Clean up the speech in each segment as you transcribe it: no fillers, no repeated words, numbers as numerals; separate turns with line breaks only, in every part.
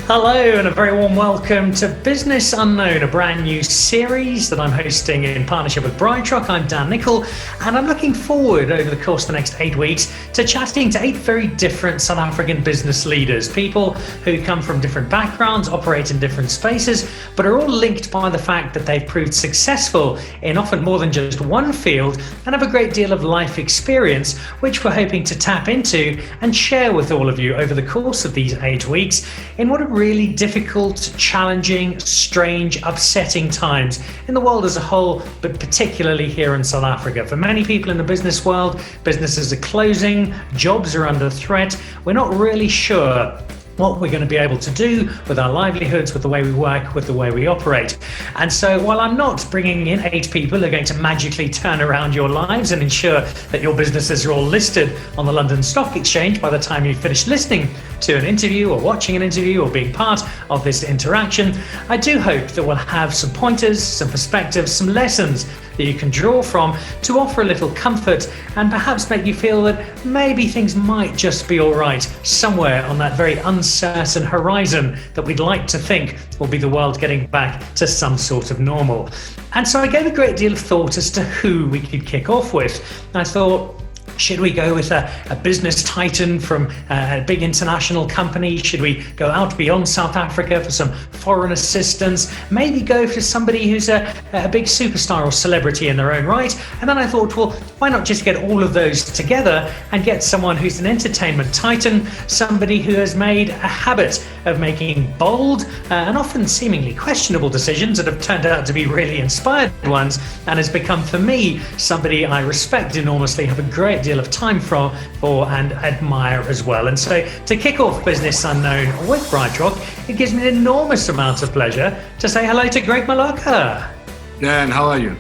Hello and a very warm welcome to Business Unknown, a brand new series that I'm hosting in partnership with BrightRock. I'm Dan Nicholl and I'm looking forward over the course of the next 8 weeks to chatting to 8 very different South African business leaders, people who come from different backgrounds, operate in different spaces, but are all linked by the fact that they've proved successful in often more than just one field and have a great deal of life experience, which we're hoping to tap into and share with all of you over the course of these 8 weeks in what are really difficult, challenging, strange, upsetting times in the world as a whole, but particularly here in South Africa. For many people in the business world, businesses are closing, jobs are under threat. We're not really sure what we're going to be able to do with our livelihoods, with the way we work, with the way we operate. And so while I'm not bringing in 8 people who are going to magically turn around your lives and ensure that your businesses are all listed on the London Stock Exchange by the time you finish listening to an interview or watching an interview or being part of this interaction, I do hope that we'll have some pointers, some perspectives, some lessons that you can draw from to offer a little comfort and perhaps make you feel that maybe things might just be all right somewhere on that very uncertain horizon that we'd like to think will be the world getting back to some sort of normal. And so I gave a great deal of thought as to who we could kick off with. I thought, should we go with a business titan from a big international company? Should we go out beyond South Africa for some foreign assistance? Maybe go for somebody who's a big superstar or celebrity in their own right? And then I thought, well, why not just get all of those together and get someone who's an entertainment titan, somebody who has made a habit of making bold and often seemingly questionable decisions that have turned out to be really inspired ones, and has become, for me, somebody I respect enormously, have a great deal of time for and admire as well. And so to kick off Business Unknown with BrightRock, it gives me an enormous amount of pleasure to say hello to Greg Maloka.
Dan, how are you?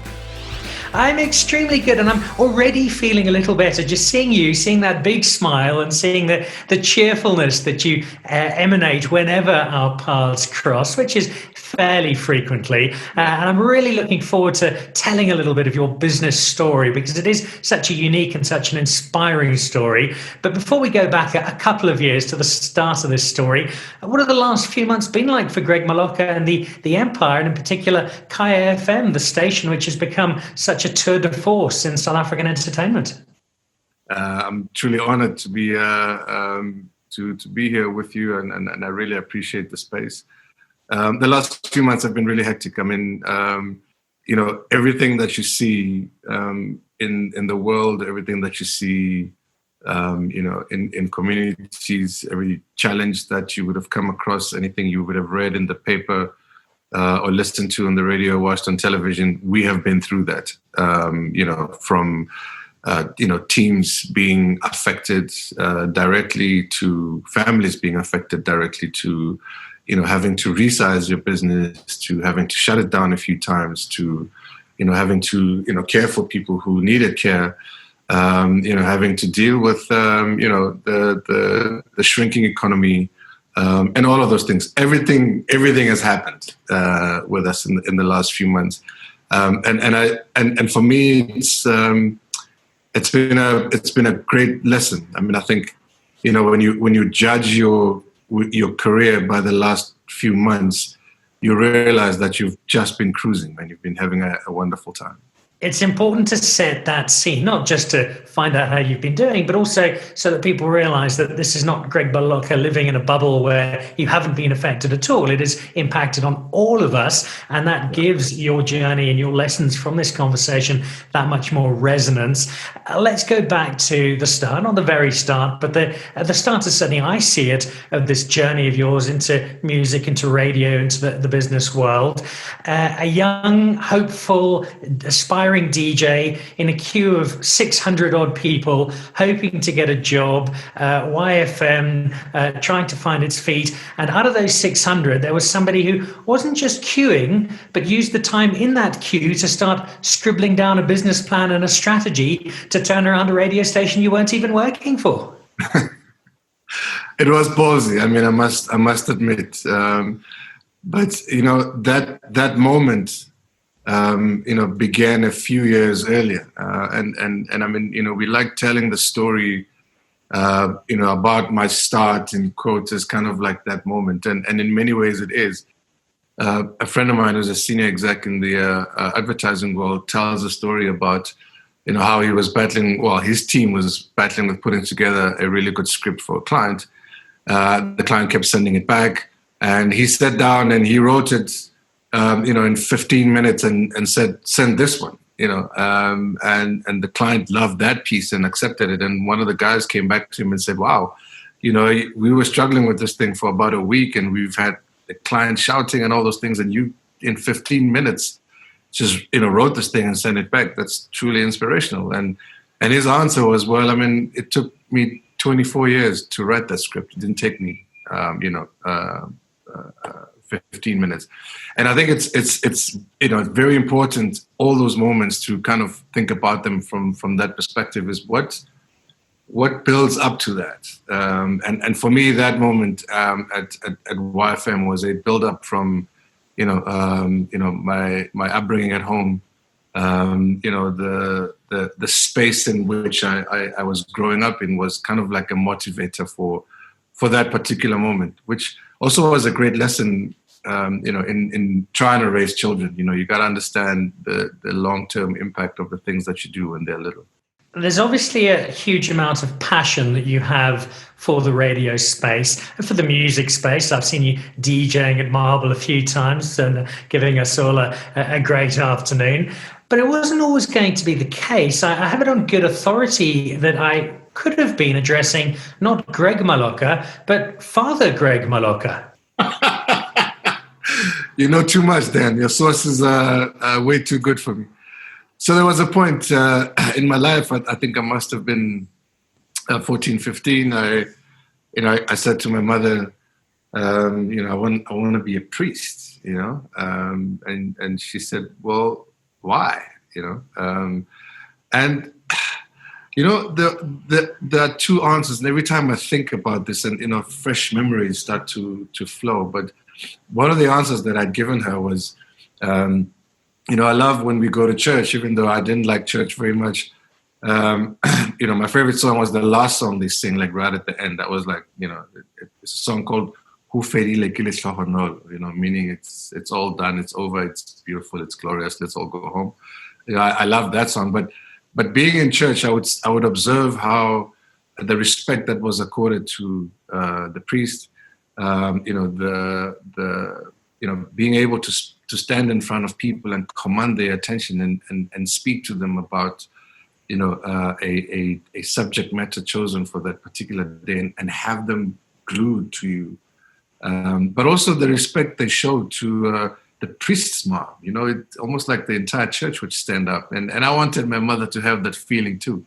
I'm extremely good, and I'm already feeling a little better just seeing you, seeing that big smile and seeing the cheerfulness that you emanate whenever our paths cross, which is fairly frequently. And I'm really looking forward to telling a little bit of your business story because it is such a unique and such an inspiring story. But before we go back a couple of years to the start of this story, what have the last few months been like for Greg Maloka and the Empire, and in particular Kaya FM, the station which has become such a tour de force in South African entertainment?
I'm truly honored to be to be here with you, and I really appreciate the space. The last few months have been really hectic. I mean, everything that you see in the world, everything that you see, in communities, every challenge that you would have come across, anything you would have read in the paper or listened to on the radio, watched on television, we have been through that. From teams being affected directly, to families being affected directly, to having to resize your business, to having to shut it down a few times, to having to care for people who needed care, having to deal with the shrinking economy, and all of those things. Everything has happened with us in the last few months, and for me, it's been a great lesson. I mean, I think when you judge your career by the last few months, you realize that you've just been cruising and you've been having a wonderful time.
It's important to set that scene, not just to find out how you've been doing, but also so that people realize that this is not Greg Maloka living in a bubble where you haven't been affected at all. It has impacted on all of us, and that gives your journey and your lessons from this conversation that much more resonance. Let's go back to the start, not the very start, but the start is certainly, I see it, of this journey of yours into music, into radio, into the business world. A young, hopeful, aspiring DJ in a queue of 600 odd people hoping to get a job, YFM trying to find its feet, and out of those 600 there was somebody who wasn't just queuing but used the time in that queue to start scribbling down a business plan and a strategy to turn around a radio station you weren't even working for.
It was ballsy. I mean, I must admit, but that moment began a few years earlier. And I mean, we like telling the story about my start in quotes as kind of like that moment. And in many ways it is. A friend of mine who's a senior exec in the advertising world tells a story about, how he was battling, his team was battling with putting together a really good script for a client. The client kept sending it back, and he sat down and he wrote it, in 15 minutes and said, send this one, and the client loved that piece and accepted it. And one of the guys came back to him and said, wow, we were struggling with this thing for about a week, and we've had the client shouting and all those things, and you in 15 minutes just wrote this thing and sent it back. That's truly inspirational. And his answer was, well, it took me 24 years to write that script. It didn't take me 15 minutes. And I think it's very important, all those moments, to kind of think about them from that perspective, is what builds up to that. And for me, that moment at YFM was a build up from my upbringing at home, the space in which I was growing up in was kind of like a motivator for that particular moment, which also was a great lesson, in trying to raise children. You got to understand the long-term impact of the things that you do when they're little.
There's obviously a huge amount of passion that you have for the radio space, for the music space. I've seen you DJing at Marble a few times and giving us all a great afternoon. But it wasn't always going to be the case. I have it on good authority that I could have been addressing not Greg Maloka, but Father Greg Maloka.
You know too much, Dan. Your sources are way too good for me. So there was a point in my life, I think I must have been 14, 15. I said to my mother, I want to be a priest, and she said, well, why? There are two answers, and every time I think about this, and fresh memories start to flow. But one of the answers that I'd given her was, I love when we go to church, even though I didn't like church very much. My favorite song was the last song they sing, like right at the end. That was like, it's a song called "Hu Fedile Ke Lehlahonolo," meaning it's all done, it's over, it's beautiful, it's glorious, let's all go home. I love that song. But being in church, I would observe how the respect that was accorded to the priest, being able to stand in front of people and command their attention and speak to them about, a subject matter chosen for that particular day and have them glued to you. But also the respect they showed to the priest's mom. It's almost like the entire church would stand up. And I wanted my mother to have that feeling too.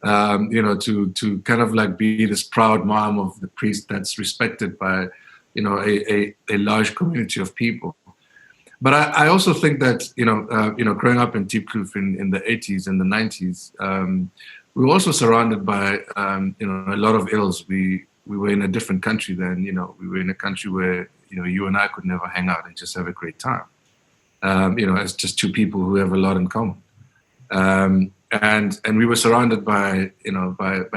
To kind of like be this proud mom of the priest that's respected by, a large community of people. But I also think that, growing up in Diepkloof in the 80s and the 90s, we were also surrounded by, a lot of ills. We were in a different country then, we were in a country where, you and I could never hang out and just have a great time. As just two people who have a lot in common. And we were surrounded by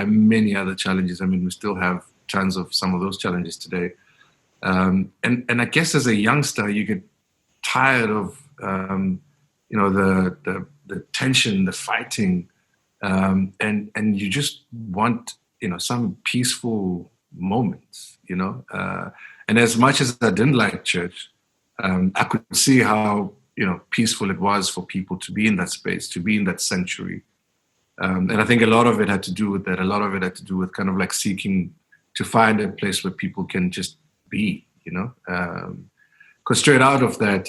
many other challenges. We still have tons of some of those challenges today. And I guess as a youngster, you get tired of the tension, the fighting, and you just want some peaceful moments. And as much as I didn't like church, I could see how peaceful it was for people to be in that space, to be in that sanctuary. And I think a lot of it had to do with that. A lot of it had to do with kind of like seeking to find a place where people can just be, because straight out of that,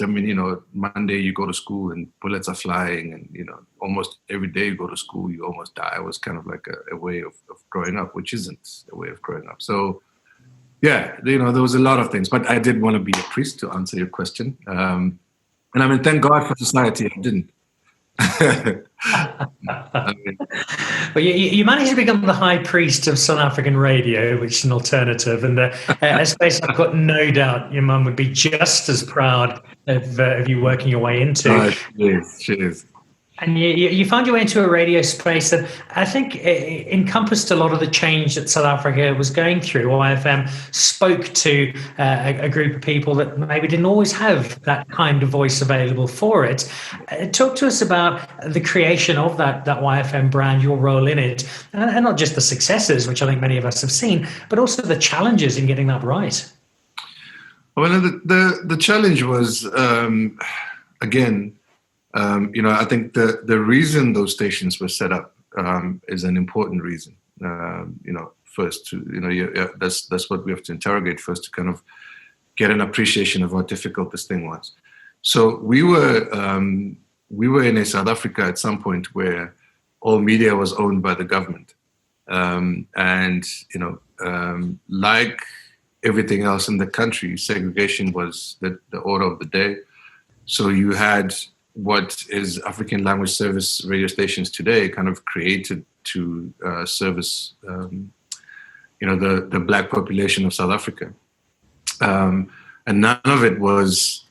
Monday you go to school and bullets are flying, and almost every day you go to school you almost die. It was kind of like a way of growing up, which isn't a way of growing up. So yeah, there was a lot of things, but I did want to be a priest, to answer your question. And thank God for society I didn't.
Well, you managed to become the high priest of South African radio, which is an alternative, and a space I've got no doubt your mum would be just as proud of you working your way into.
She is.
And you found your way into a radio space that I think encompassed a lot of the change that South Africa was going through. YFM spoke to a group of people that maybe didn't always have that kind of voice available for it. Talk to us about the creation of that YFM brand, your role in it, and not just the successes, which I think many of us have seen, but also the challenges in getting that right.
Well, the challenge was, again, I think the reason those stations were set up is an important reason. First, that's what we have to interrogate first to kind of get an appreciation of how difficult this thing was. So we were in a South Africa at some point where all media was owned by the government, like everything else in the country, segregation was the order of the day. So you had what is African language service radio stations today, kind of created to service, the Black population of South Africa. And none of it was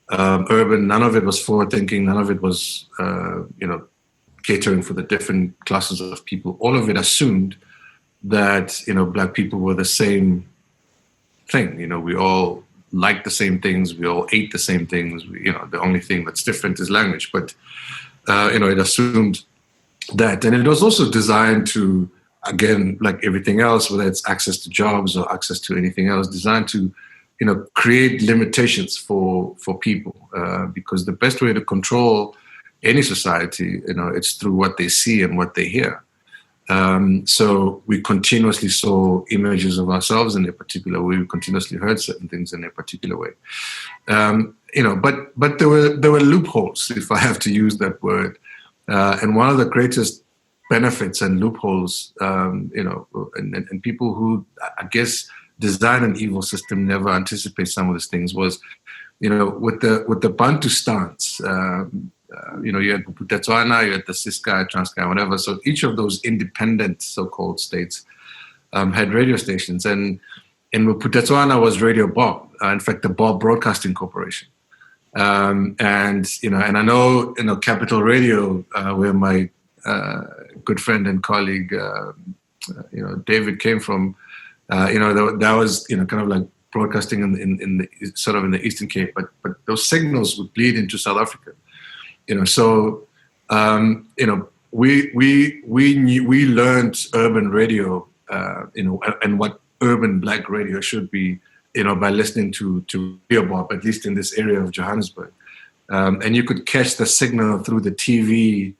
urban, none of it was forward-thinking, none of it was, catering for the different classes of people. All of it assumed that, Black people were the same thing. We all liked the same things. We all ate the same things. The only thing that's different is language. But, it assumed that. And it was also designed to, again, like everything else, whether it's access to jobs or access to anything else, designed to, create limitations for people. Because the best way to control any society, it's through what they see and what they hear. So we continuously saw images of ourselves in a particular way. We continuously heard certain things in a particular way. But there were loopholes, if I have to use that word. And one of the greatest benefits and loopholes, and people who, I guess, design an evil system never anticipate some of these things was, with the Bantu stance. You had Botswana, you had the Ciskei, Transkei, whatever. So each of those independent so-called states had radio stations. And in Botswana was Radio Bob, in fact, the Bob Broadcasting Corporation. And I know, Capital Radio, where my good friend and colleague, David came from, that was, kind of like broadcasting in the sort of in the Eastern Cape, but those signals would bleed into South Africa. We learned urban radio, and what urban Black radio should be, by listening to Radio Bob, at least in this area of Johannesburg. And you could catch the signal through the TV,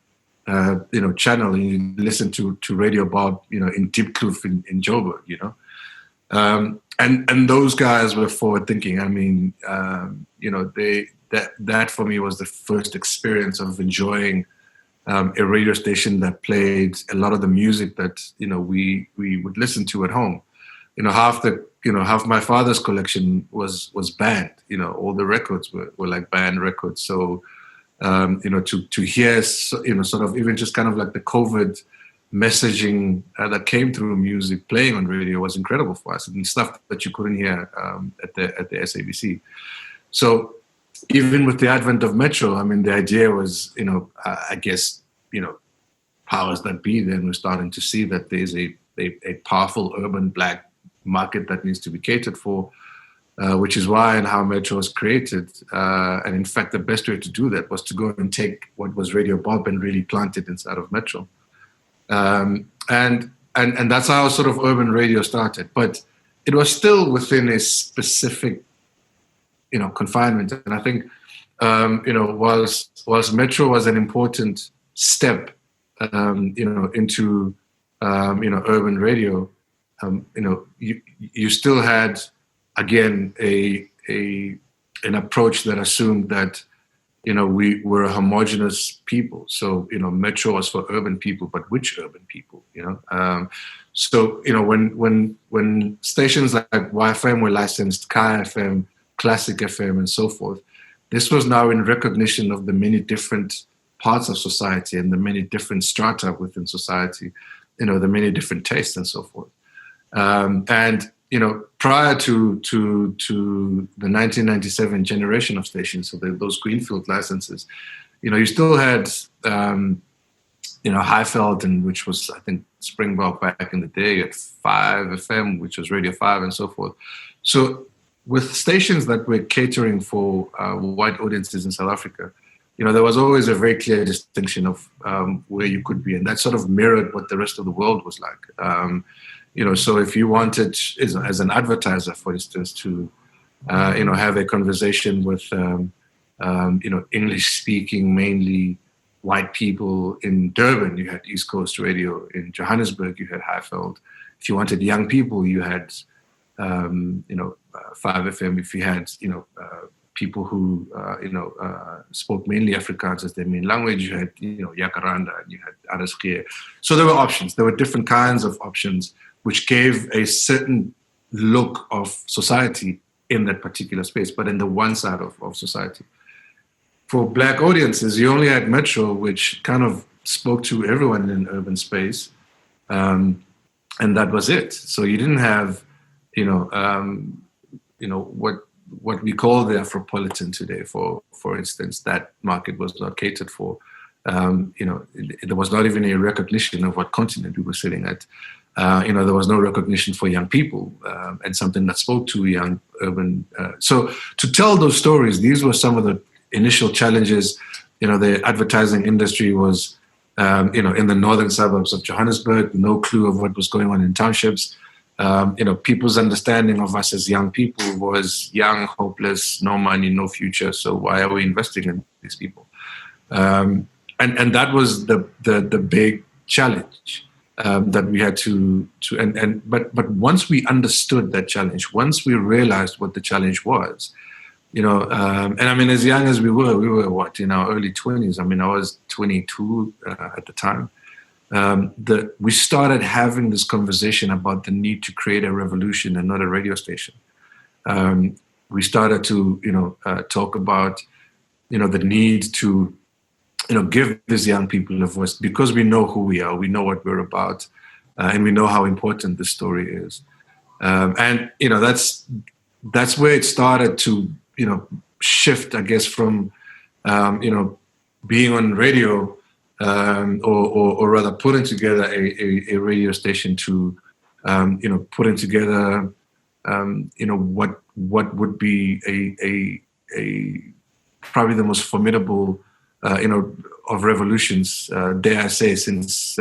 channel, and you listen to Radio Bob, in Diepkloof in Joburg, And those guys were forward thinking. I mean, that for me was the first experience of enjoying a radio station that played a lot of the music that we would listen to at home. Half my father's collection was banned. All the records were like banned records. So to hear sort of even just kind of like the COVID messaging that came through music playing on radio was incredible for us, and stuff that you couldn't hear at the SABC. So even with the advent of Metro, I mean, the idea was, I guess, powers that be then were starting to see that there's a powerful urban Black market that needs to be catered for, which is why and how Metro was created. And in fact, the best way to do that was to go and take what was Radio Bob and really plant it inside of Metro. And that's how sort of urban radio started. But it was still within a specific, confinement. And I think, whilst Metro was an important step, into, urban radio, you still had, again, an approach that assumed that, we were a homogenous people. So, Metro was for urban people, but which urban people, So, when stations like YFM were licensed, Kaya FM, Classic FM, and so forth, this was now in recognition of the many different parts of society and the many different strata within society, the many different tastes and so forth. And prior to the 1997 generation of stations, so those greenfield licenses, you still had, Highveld, and which was, I think, Springbok back in the day, at 5 FM, which was Radio 5 and so forth. So with stations that were catering for white audiences in South Africa, there was always a very clear distinction of where you could be. And that sort of mirrored what the rest of the world was like. So if you wanted, as an advertiser, for instance, to, have a conversation with, English-speaking, mainly white people in Durban, you had East Coast Radio. In Johannesburg, you had Highveld. If you wanted young people, you had, 5 FM. If you had, people who, spoke mainly Afrikaans as their main language, you had, Yakaranda, and you had Araskie. So there were options. There were different kinds of options, which gave a certain look of society in that particular space, but in the one side of society. For Black audiences, you only had Metro, which kind of spoke to everyone in urban space, and that was it. So you didn't have, what we call the Afropolitan today. For instance, that market was not catered for. There was not even a recognition of what continent we were sitting at. There was no recognition for young people, and something that spoke to young urban. So to tell those stories, these were some of the initial challenges. The advertising industry was, in the northern suburbs of Johannesburg, no clue of what was going on in townships. People's understanding of us as young people was young, hopeless, no money, no future. So why are we investing in these people? And that was the big challenge that we had but once we understood that challenge, once we realized what the challenge was, and I mean, as young as we were what, in our early 20s. I mean, I was 22 at the time. We started having this conversation about the need to create a revolution and not a radio station. We started to, talk about, the need to, give these young people a voice, because we know who we are, we know what we're about, and we know how important this story is. And that's where it started to, shift, I guess, from, being on radio, or rather putting together a radio station to, putting together, what would be a probably the most formidable, of revolutions, dare I say, since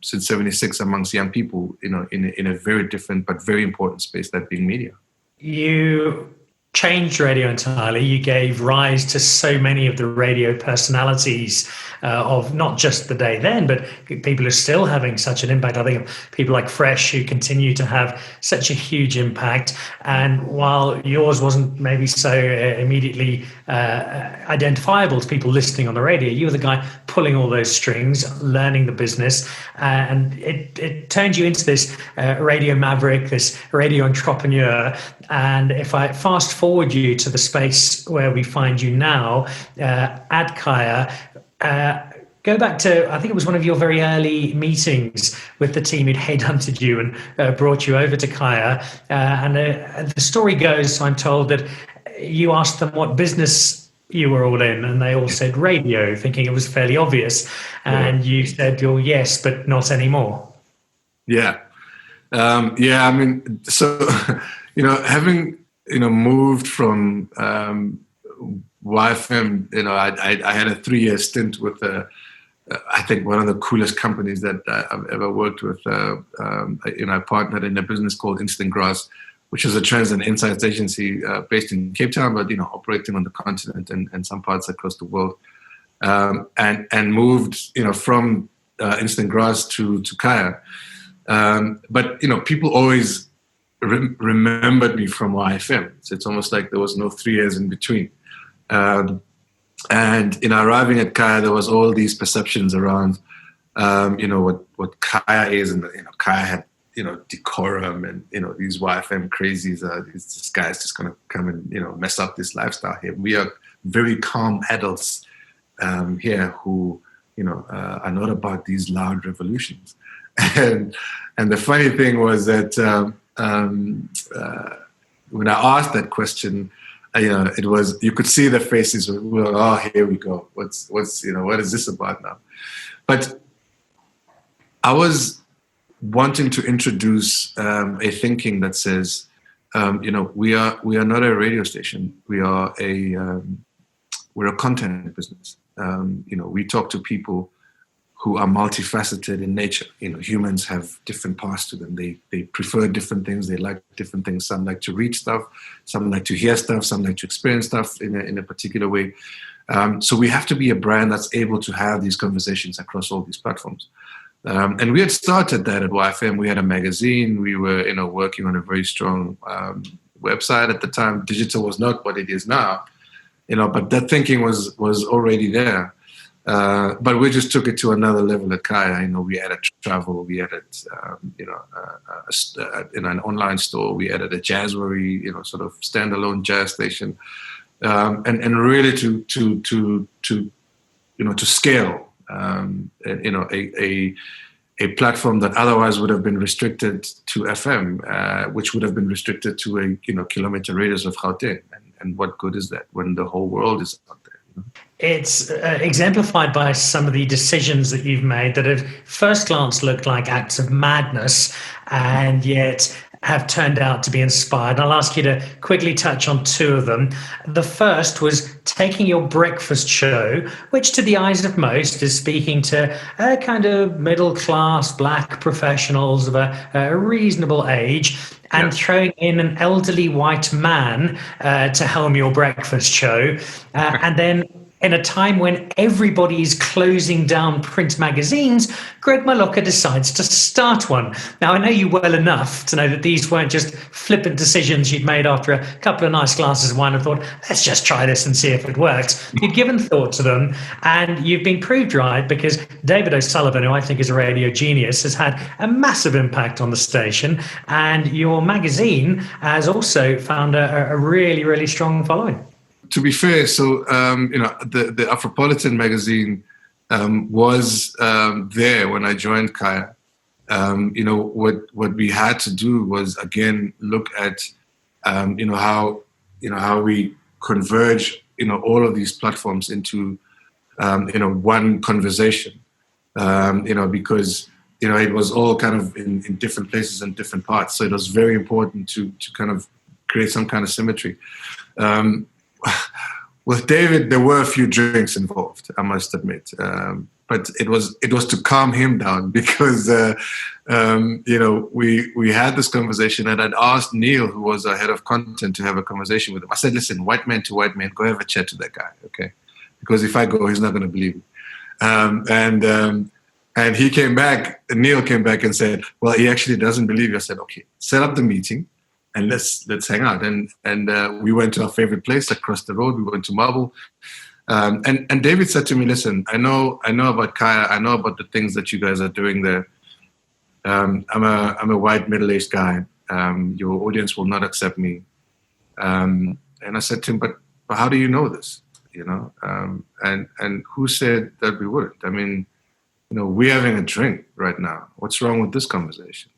'76 amongst young people, in a very different but very important space, that being media.
You changed radio entirely. You gave rise to so many of the radio personalities of not just the day then, but people who are still having such an impact. I think of people like Fresh, who continue to have such a huge impact. And while yours wasn't maybe so immediately identifiable to people listening on the radio, you were the guy pulling all those strings, learning the business, and it turned you into this radio maverick, this radio entrepreneur. And if I fast forward you to the space where we find you now, at Kaya, go back to, I think it was one of your very early meetings with the team who'd headhunted you and brought you over to Kaya. And the story goes, I'm told, that you asked them what business you were all in, and they all said radio, thinking it was fairly obvious. And you said, well, yes, but not anymore.
Yeah. I mean, so, having, moved from YFM, I had a 3-year stint with, I think, one of the coolest companies that I've ever worked with. I partnered in a business called Instant Grass, which is a trends and insights agency based in Cape Town, but, operating on the continent and some parts across the world. And moved, from Instant Grass to Kaya. But, people always remembered me from YFM. So it's almost like there was no 3 years in between. And, arriving at Kaya, there was all these perceptions around, what Kaya is. And, Kaya had, decorum and, these YFM crazies. This guy's just going to come and, mess up this lifestyle here. We are very calm adults here who, are not about these loud revolutions. And the funny thing was that when I asked that question, it was, you could see their faces. Well, oh, here we go. What is this about now? But I was wanting to introduce a thinking that says, we are not a radio station. We're a content business. We talk to people who are multifaceted in nature. Humans have different parts to them. They prefer different things. They like different things. Some like to read stuff. Some like to hear stuff. Some like to experience stuff in a particular way. So we have to be a brand that's able to have these conversations across all these platforms. And we had started that at YFM. We had a magazine. We were, working on a very strong website at the time. Digital was not what it is now, but that thinking was already there. But we just took it to another level at Kaya. We added travel. We added, in an online store. We added a jazzwery, sort of standalone jazz station, and really to scale. A platform that otherwise would have been restricted to FM, which would have been restricted to a kilometer radius of Gauteng. And what good is that when the whole world is out there?
It's exemplified by some of the decisions that you've made that at first glance looked like acts of madness and yet have turned out to be inspired. I'll ask you to quickly touch on two of them. The first was taking your breakfast show, which to the eyes of most is speaking to a kind of middle-class black professionals of a reasonable age, and throwing in an elderly white man to helm your breakfast show. And then in a time when everybody is closing down print magazines, Greg Maloka decides to start one. Now, I know you well enough to know that these weren't just flippant decisions you'd made after a couple of nice glasses of wine and thought, let's just try this and see if it works. You'd given thought to them, and you've been proved right because David O'Sullivan, who I think is a radio genius, has had a massive impact on the station, and your magazine has also found a really, really strong following.
To be fair, so the Afropolitan magazine was there when I joined Kaya. What we had to do was again look at how we converge all of these platforms into one conversation. Because it was all kind of in different places and different parts. So it was very important to kind of create some kind of symmetry. With David, there were a few drinks involved, I must admit, but it was to calm him down because we had this conversation, and I'd asked Neil, who was our head of content, to have a conversation with him. I said, "Listen, white man to white man, go have a chat to that guy, okay? Because if I go, he's not going to believe me." And he came back. Neil came back and said, "Well, he actually doesn't believe you." I said, "Okay, set up the meeting. And let's hang out." And we went to our favorite place across the road. We went to Marble. And David said to me, "Listen, I know about Kaya. I know about the things that you guys are doing there. I'm a white middle-aged guy. Your audience will not accept me." And I said to him, "But how do you know this? And who said that we wouldn't? I mean, we're having a drink right now. What's wrong with this conversation?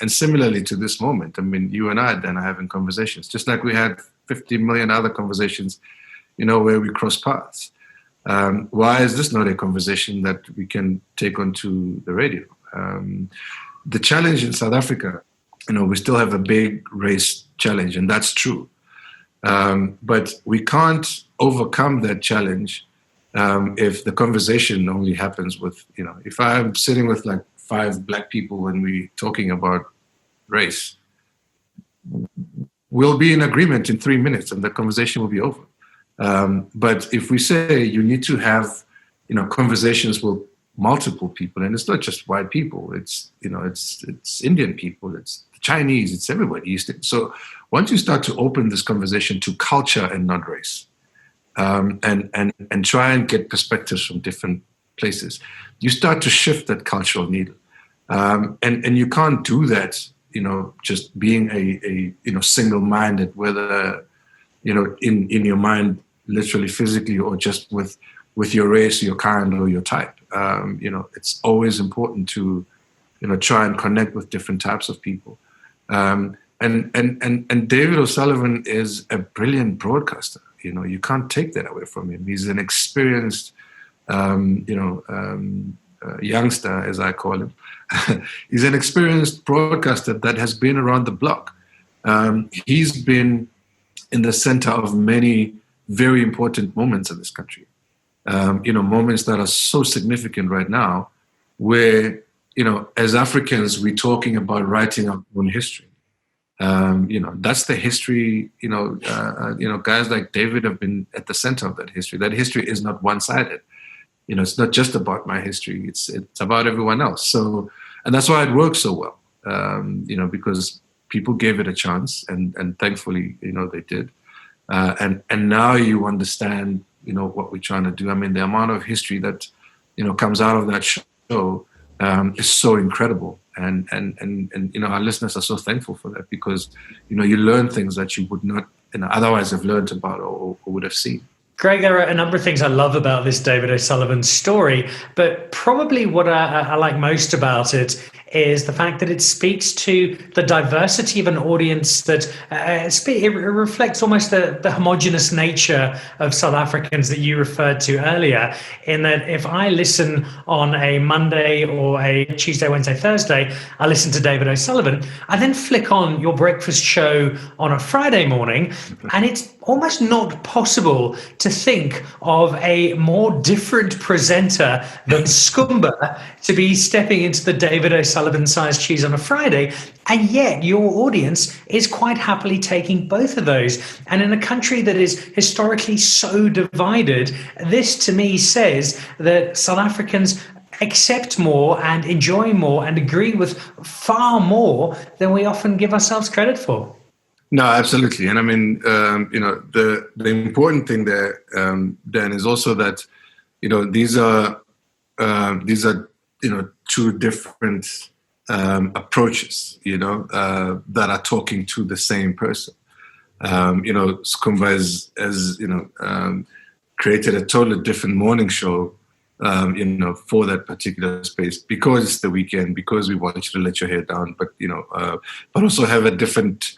And similarly to this moment, I mean, you and I, Dan, are having conversations, just like we had 50 million other conversations, where we cross paths. Why is this not a conversation that we can take onto the radio? The challenge in South Africa, we still have a big race challenge, and that's true. But we can't overcome that challenge if the conversation only happens with, if I'm sitting with like 5 black people and we're talking about race, we'll be in agreement in 3 minutes and the conversation will be over. But if we say you need to have, conversations with multiple people, and it's not just white people, it's Indian people, it's Chinese, it's everybody. So once you start to open this conversation to culture and not race, and try and get perspectives from different places, you start to shift that cultural needle. And you can't do that, just being a single-minded, whether, in your mind, literally physically, or just with your race, your kind, or your type. It's always important to, try and connect with different types of people. And And David O'Sullivan is a brilliant broadcaster. You can't take that away from him. He's an experienced, youngster, as I call him. He's an experienced broadcaster that has been around the block. He's been in the center of many very important moments in this country. Moments that are so significant right now, where, as Africans, we're talking about writing our own history. That's the history. Guys like David have been at the center of that history. That history is not one-sided. It's not just about my history. It's about everyone else. So, and that's why it works so well. Because people gave it a chance, and thankfully, they did. And now you understand, what we're trying to do. I mean, the amount of history that, comes out of that show is so incredible. And our listeners are so thankful for that, because, you learn things that you would not, otherwise have learned about or would have seen.
Greg, there are a number of things I love about this David O'Sullivan story, but probably what I like most about it is the fact that it speaks to the diversity of an audience, that it reflects almost the homogenous nature of South Africans that you referred to earlier, in that if I listen on a Monday or a Tuesday, Wednesday, Thursday, I listen to David O'Sullivan, I then flick on your breakfast show on a Friday morning, and it's almost not possible to think of a more different presenter than Skumba to be stepping into the David O'Sullivan-sized shoes on a Friday, and yet your audience is quite happily taking both of those. And in a country that is historically so divided, this to me says that South Africans accept more and enjoy more and agree with far more than we often give ourselves credit for.
No, absolutely. And I mean, the important thing there, Dan, is also that, these are two different approaches, that are talking to the same person. Skumba has created a totally different morning show, for that particular space, because it's the weekend, because we want you to let your hair down, but also have a different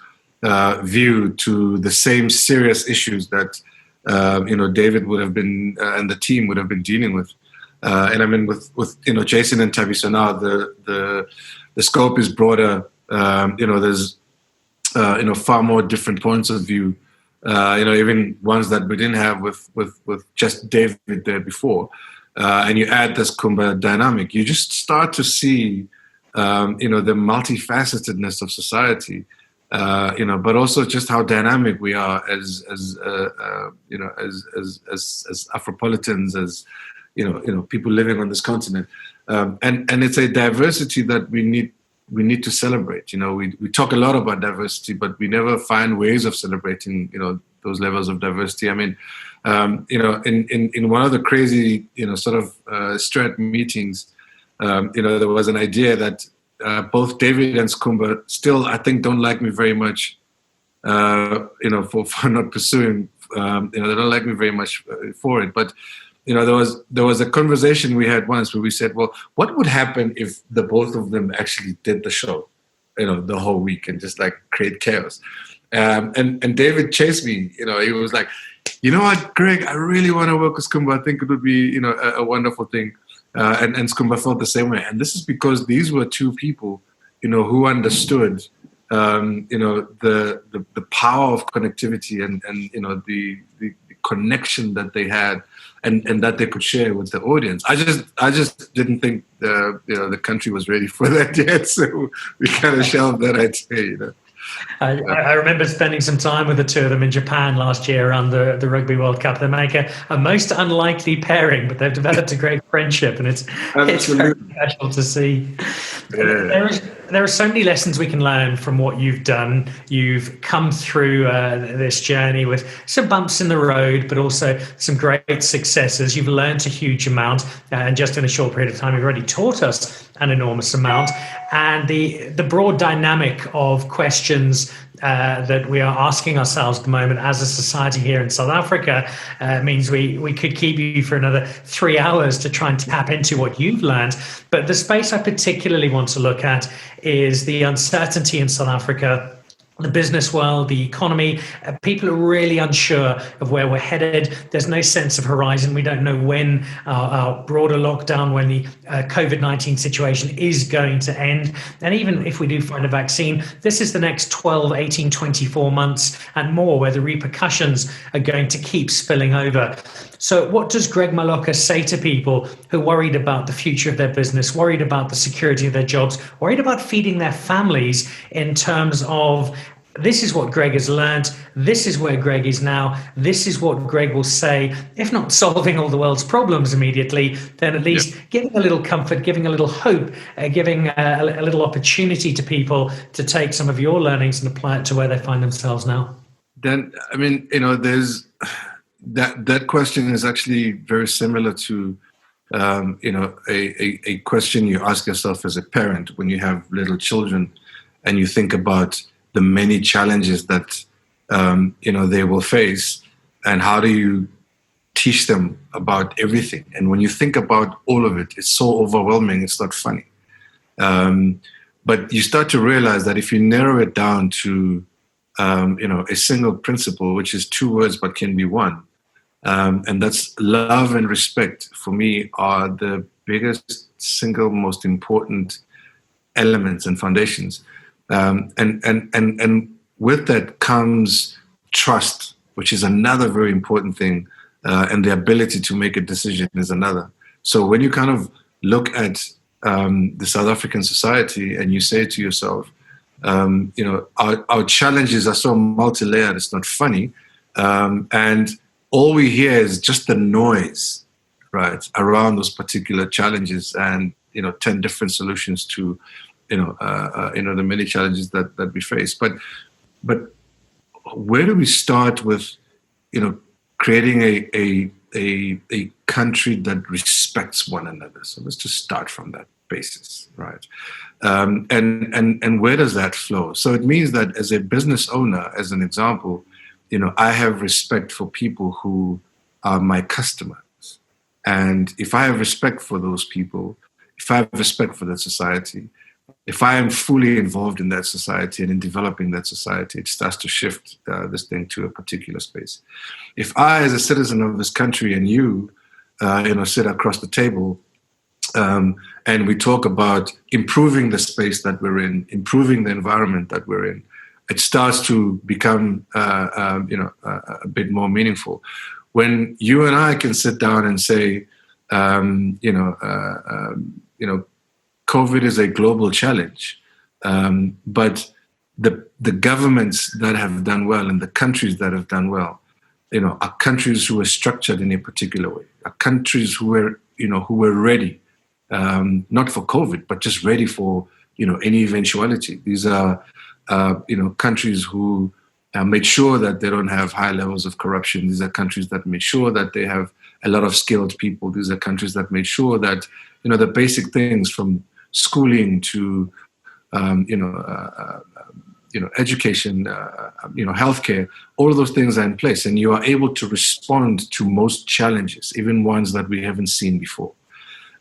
view to the same serious issues that David would have been and the team would have been dealing with. And I mean, with Jason and Tabiso now, the scope is broader. There's far more different points of view. Even ones that we didn't have with just David there before. And you add this Kumba dynamic, you just start to see the multifacetedness of society. But also just how dynamic we are as Afropolitans, as people living on this continent, and it's a diversity that we need to celebrate. We talk a lot about diversity, but we never find ways of celebrating those levels of diversity. I mean, in one of the crazy sort of Strat meetings, there was an idea that both David and Skumba still, I think, don't like me very much, for not pursuing. They don't like me very much for it. But there was a conversation we had once where we said, well, what would happen if the both of them actually did the show, the whole week, and just like create chaos? And David chased me. He was like, you know what, Greg, I really want to work with Skumba. I think it would be a wonderful thing. And Skumba felt the same way. And this is because these were two people, who understood, the power of connectivity and the connection that they had and that they could share with the audience. I just didn't think the country was ready for that yet. So we kind of shelved that idea,
I remember spending some time with the two of them in Japan last year around the Rugby World Cup. They make a most unlikely pairing, but they've developed a great friendship, and it's very special to see. Yeah. There are so many lessons we can learn from what you've done. You've come through this journey with some bumps in the road, but also some great successes. You've learned a huge amount, and just in a short period of time, you've already taught us an enormous amount. And the broad dynamic of questions that we are asking ourselves at the moment as a society here in South Africa means we could keep you for another 3 hours to try and tap into what you've learned. But the space I particularly want to look at is the uncertainty in South Africa the business world, the economy, people are really unsure of where we're headed. There's no sense of horizon. We don't know when our broader lockdown, when the COVID-19 situation is going to end. And even if we do find a vaccine, this is the next 12, 18, 24 months and more where the repercussions are going to keep spilling over. So what does Greg Maloka say to people who are worried about the future of their business, worried about the security of their jobs, worried about feeding their families, in terms of this is what Greg has learned, this is where Greg is now, this is what Greg will say, if not solving all the world's problems immediately, then at least giving a little comfort, giving a little hope, giving a little opportunity to people to take some of your learnings and apply it to where they find themselves now?
Then, I mean, there's that question is actually very similar to, a question you ask yourself as a parent when you have little children and you think about the many challenges that they will face, and how do you teach them about everything? And when you think about all of it, it's so overwhelming. It's not funny. But you start to realize that if you narrow it down to a single principle, which is two words but can be one, and that's love and respect, for me, are the biggest single most important elements and foundations. And with that comes trust, which is another very important thing, and the ability to make a decision is another. So when you kind of look at the South African society and you say to yourself, our challenges are so multi-layered, it's not funny, and all we hear is just the noise, right, around those particular challenges, and 10 different solutions to the many challenges that we face. But where do we start with, creating a country that respects one another? So let's just start from that basis, right? And where does that flow? So it means that as a business owner, as an example, I have respect for people who are my customers. And if I have respect for those people, if I have respect for that society, if I am fully involved in that society and in developing that society, it starts to shift this thing to a particular space. If I, as a citizen of this country, and you, sit across the table, and we talk about improving the space that we're in, improving the environment that we're in, it starts to become, a bit more meaningful. When you and I can sit down and say, COVID is a global challenge, but the governments that have done well and the countries that have done well, are countries who are structured in a particular way, are countries who were ready, not for COVID, but just ready for any eventuality. These are countries who made sure that they don't have high levels of corruption. These are countries that made sure that they have a lot of skilled people. These are countries that made sure that the basic things from schooling to education, healthcare, all of those things are in place, and you are able to respond to most challenges, even ones that we haven't seen before.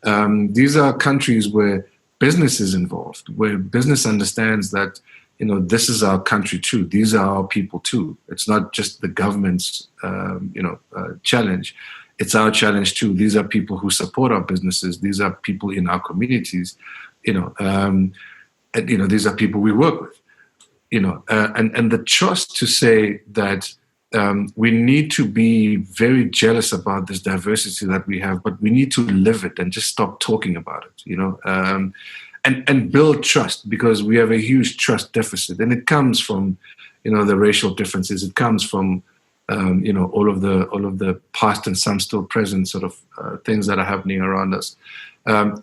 These are countries where business is involved, where business understands that this is our country too. These are our people too. It's not just the government's challenge. It's our challenge too. These are people who support our businesses. These are people in our communities. These are people we work with. And the trust to say that we need to be very jealous about this diversity that we have, but we need to live it and just stop talking about it. And build trust, because we have a huge trust deficit, and it comes from the racial differences. It comes from all of the past and some still present sort of things that are happening around us.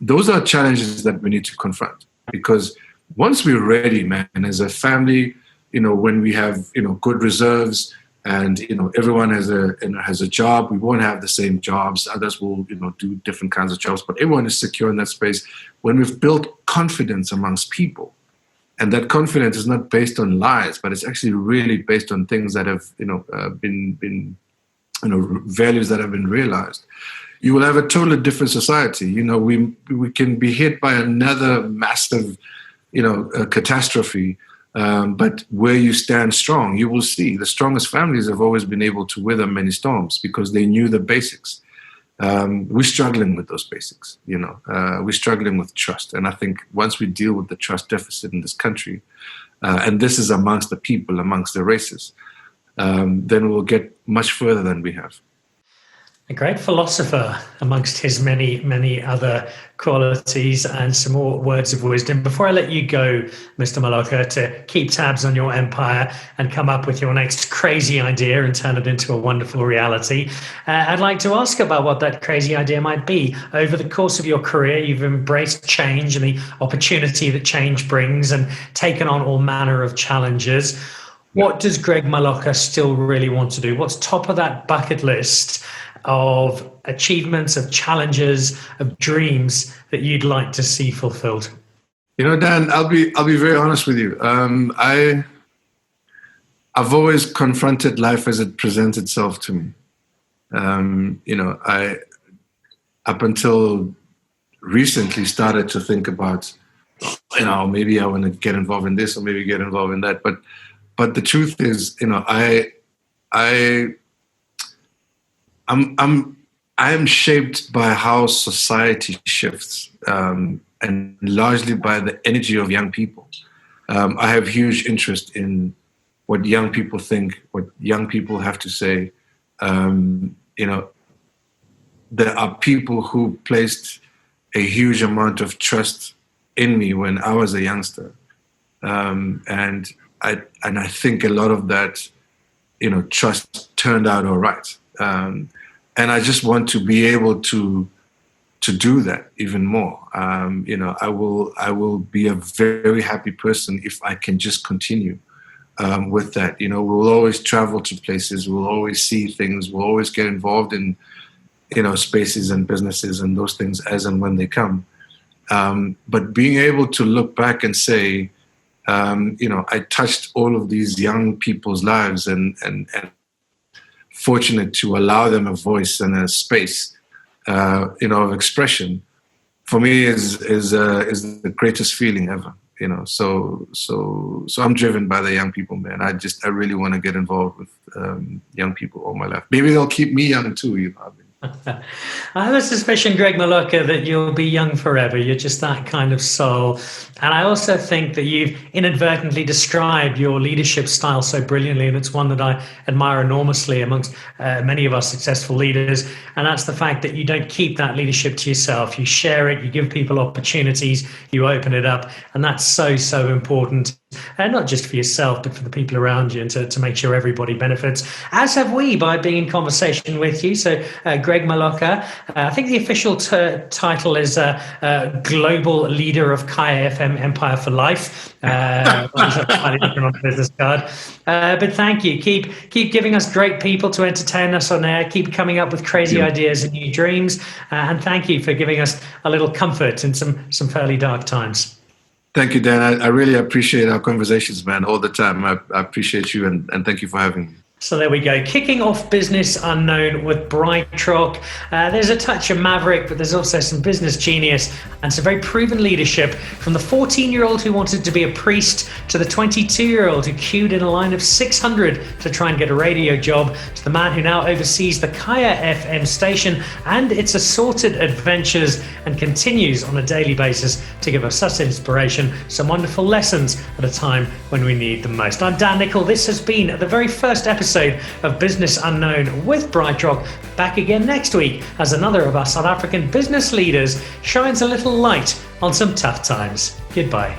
Those are challenges that we need to confront, because once we're ready, man, as a family, when we have good reserves, and everyone has a job, we won't have the same jobs. Others will do different kinds of jobs, but everyone is secure in that space. When we've built confidence amongst people, and that confidence is not based on lies, but it's actually really based on things that have been values that have been realized, you will have a totally different society. We can be hit by another massive catastrophe, But where you stand strong, you will see the strongest families have always been able to weather many storms because they knew the basics. We're struggling with those basics, we're struggling with trust. And I think once we deal with the trust deficit in this country, and this is amongst the people, amongst the races, then we'll get much further than we have.
A great philosopher amongst his many, many other qualities, and some more words of wisdom. Before I let you go, Mr. Maloka, to keep tabs on your empire and come up with your next crazy idea and turn it into a wonderful reality, I'd like to ask about what that crazy idea might be. Over the course of your career, you've embraced change and the opportunity that change brings and taken on all manner of challenges. What does Greg Maloka still really want to do? What's top of that bucket list of achievements, of challenges, of dreams that you'd like to see fulfilled?
Dan, I'll be very honest with you. I've always confronted life as it presents itself to me. I up until recently started to think about, maybe I want to get involved in this or maybe get involved in that. But the truth is, I'm shaped by how society shifts, and largely by the energy of young people. I have huge interest in what young people think, what young people have to say. There are people who placed a huge amount of trust in me when I was a youngster, and I think a lot of that, trust turned out all right. And I just want to be able to do that even more. I will be a very happy person if I can just continue with that. We'll always travel to places, we'll always see things, we'll always get involved in, spaces and businesses and those things as and when they come. But being able to look back and say, I touched all of these young people's lives and fortunate to allow them a voice and a space, of expression, for me is the greatest feeling ever. So I'm driven by the young people, man. I really want to get involved with young people all my life. Maybe they'll keep me young too.
I have a suspicion, Greg Maloka, that you'll be young forever. You're just that kind of soul. And I also think that you've inadvertently described your leadership style so brilliantly, and it's one that I admire enormously amongst many of our successful leaders. And that's the fact that you don't keep that leadership to yourself. You share it, you give people opportunities, you open it up. And that's so, so important. Not just for yourself, but for the people around you, and to make sure everybody benefits, as have we by being in conversation with you. So, Greg Maloka, I think the official title is Global Leader of Kaya FM Empire for Life. Slightly different on the business card. But thank you. Keep giving us great people to entertain us on air. Keep coming up with crazy ideas and new dreams. And thank you for giving us a little comfort in some fairly dark times.
Thank you, Dan. I really appreciate our conversations, man, all the time. I appreciate you, and thank you for having me.
So there we go. Kicking off Business Unknown with BrightRock. There's a touch of maverick, but there's also some business genius and some very proven leadership, from the 14-year-old who wanted to be a priest to the 22-year-old who queued in a line of 600 to try and get a radio job, to the man who now oversees the Kaya FM station and its assorted adventures and continues on a daily basis to give us such inspiration, some wonderful lessons at a time when we need them most. I'm Dan Nicholl. This has been the very first episode of Business Unknown with BrightRock. Back again next week as another of our South African business leaders shines a little light on some tough times. Goodbye.